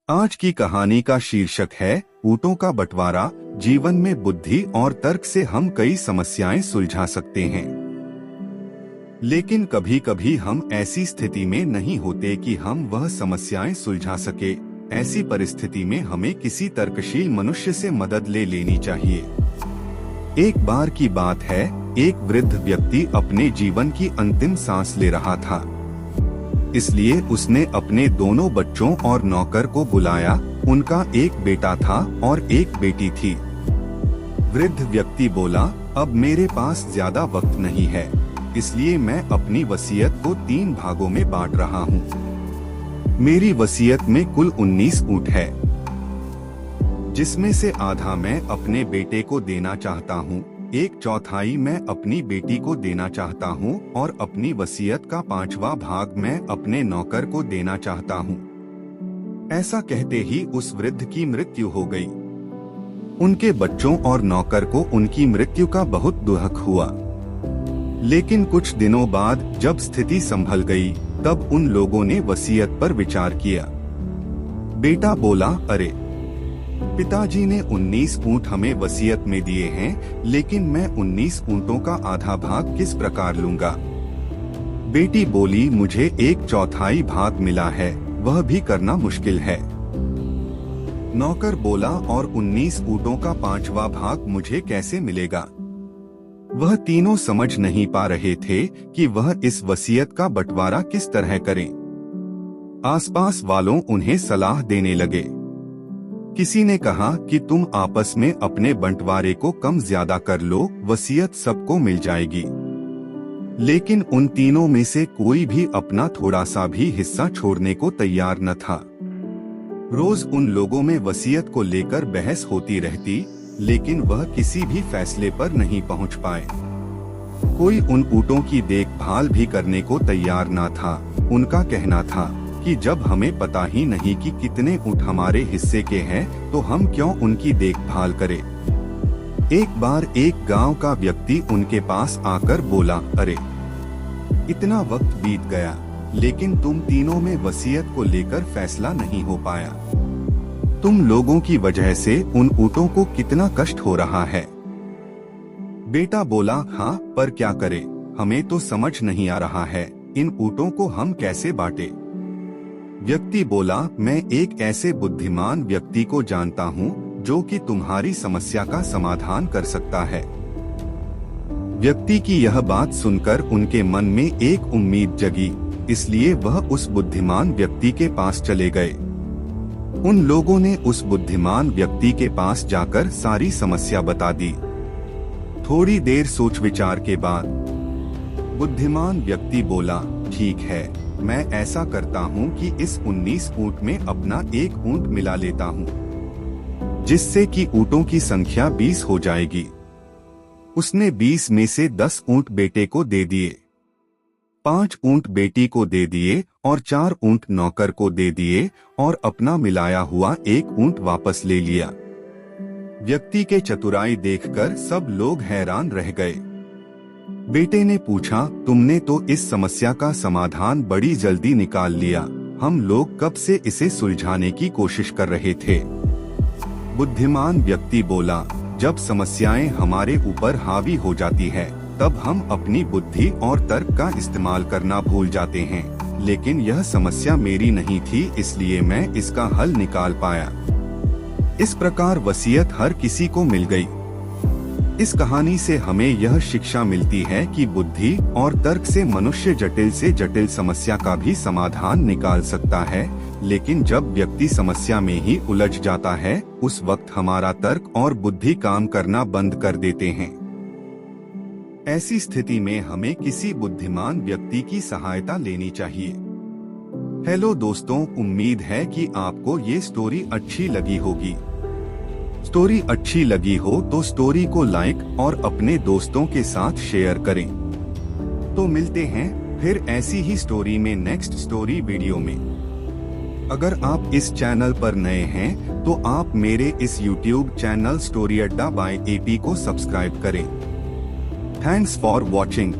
आज की कहानी का शीर्षक है ऊँटों का बंटवारा। जीवन में बुद्धि और तर्क से हम कई समस्याएं सुलझा सकते हैं, लेकिन कभी कभी हम ऐसी स्थिति में नहीं होते कि हम वह समस्याएं सुलझा सके। ऐसी परिस्थिति में हमें किसी तर्कशील मनुष्य से मदद ले लेनी चाहिए। एक बार की बात है, एक वृद्ध व्यक्ति अपने जीवन की अंतिम सांस ले रहा था। इसलिए उसने अपने दोनों बच्चों और नौकर को बुलाया। उनका एक बेटा था और एक बेटी थी। वृद्ध व्यक्ति बोला, अब मेरे पास ज्यादा वक्त नहीं है, इसलिए मैं अपनी वसीयत को 3 भागों में बांट रहा हूँ। मेरी वसीयत में कुल 19 ऊँट है, जिसमें से आधा मैं अपने बेटे को देना चाहता हूँ, 1/4 मैं अपनी बेटी को देना चाहता हूँ और अपनी वसीयत का 5वां भाग मैं अपने नौकर को देना चाहता हूँ। ऐसा कहते ही उस वृद्ध की मृत्यु हो गई। उनके बच्चों और नौकर को उनकी मृत्यु का बहुत दुख हुआ। लेकिन कुछ दिनों बाद जब स्थिति संभल गई, तब उन लोगों ने वसीयत पर विचार किया। बेटा बोला, अरे पिताजी ने 19 ऊँट हमें वसीयत में दिए हैं, लेकिन मैं 19 ऊँटों का आधा भाग किस प्रकार लूंगा। बेटी बोली, मुझे 1/4 भाग मिला है, वह भी करना मुश्किल है। नौकर बोला, और 19 ऊँटों का 5वां भाग मुझे कैसे मिलेगा। वह तीनों समझ नहीं पा रहे थे कि वह इस वसीयत का बंटवारा किस तरह करें। आसपास वालों उन्हें सलाह देने लगे। किसी ने कहा कि तुम आपस में अपने बंटवारे को कम ज्यादा कर लो, वसीयत सबको मिल जाएगी। लेकिन उन तीनों में से कोई भी अपना थोड़ा सा भी हिस्सा छोड़ने को तैयार न था। रोज उन लोगों में वसीयत को लेकर बहस होती रहती, लेकिन वह किसी भी फैसले पर नहीं पहुंच पाए। कोई उन ऊँटों की देखभाल भी करने को तैयार न था। उनका कहना था कि जब हमें पता ही नहीं कि कितने ऊँट हमारे हिस्से के हैं, तो हम क्यों उनकी देखभाल करें। एक बार एक गांव का व्यक्ति उनके पास आकर बोला, अरे इतना वक्त बीत गया, लेकिन तुम तीनों में वसीयत को लेकर फैसला नहीं हो पाया। तुम लोगों की वजह से उन ऊँटों को कितना कष्ट हो रहा है। बेटा बोला, हाँ, पर क्या करें, हमें तो समझ नहीं आ रहा है इन ऊँटों को हम कैसे बांटे। व्यक्ति बोला, मैं एक ऐसे बुद्धिमान व्यक्ति को जानता हूँ जो कि तुम्हारी समस्या का समाधान कर सकता है। व्यक्ति की यह बात सुनकर उनके मन में एक उम्मीद जगी, इसलिए वह उस बुद्धिमान व्यक्ति के पास चले गए। उन लोगों ने उस बुद्धिमान व्यक्ति के पास जाकर सारी समस्या बता दी। थोड़ी देर सोच विचार के बाद बुद्धिमान व्यक्ति बोला, ठीक है, मैं ऐसा करता हूँ कि इस 19 ऊँट में अपना एक ऊँट मिला लेता हूँ, जिससे कि ऊँटों की संख्या 20 हो जाएगी। उसने 20 में से 10 ऊँट बेटे को दे दिए, 5 ऊँट बेटी को दे दिए और 4 ऊँट नौकर को दे दिए और अपना मिलाया हुआ एक ऊँट वापस ले लिया। व्यक्ति के चतुराई देखकर सब लोग हैरान रह गए। बेटे ने पूछा, तुमने तो इस समस्या का समाधान बड़ी जल्दी निकाल लिया, हम लोग कब से इसे सुलझाने की कोशिश कर रहे थे। बुद्धिमान व्यक्ति बोला, जब समस्याएं हमारे ऊपर हावी हो जाती है, तब हम अपनी बुद्धि और तर्क का इस्तेमाल करना भूल जाते हैं। लेकिन यह समस्या मेरी नहीं थी, इसलिए मैं इसका हल निकाल पाया। इस प्रकार वसीयत हर किसी को मिल गई। इस कहानी से हमें यह शिक्षा मिलती है कि बुद्धि और तर्क से मनुष्य जटिल से जटिल समस्या का भी समाधान निकाल सकता है, लेकिन जब व्यक्ति समस्या में ही उलझ जाता है, उस वक्त हमारा तर्क और बुद्धि काम करना बंद कर देते हैं। ऐसी स्थिति में हमें किसी बुद्धिमान व्यक्ति की सहायता लेनी चाहिए। हेलो दोस्तों, उम्मीद है कि आपको ये स्टोरी अच्छी लगी होगी। स्टोरी अच्छी लगी हो तो स्टोरी को लाइक और अपने दोस्तों के साथ शेयर करें। तो मिलते हैं फिर ऐसी ही स्टोरी में नेक्स्ट स्टोरी वीडियो में। अगर आप इस चैनल पर नए हैं तो आप मेरे इस YouTube चैनल स्टोरी अड्डा बाय AP को सब्सक्राइब करें। Thanks for watching.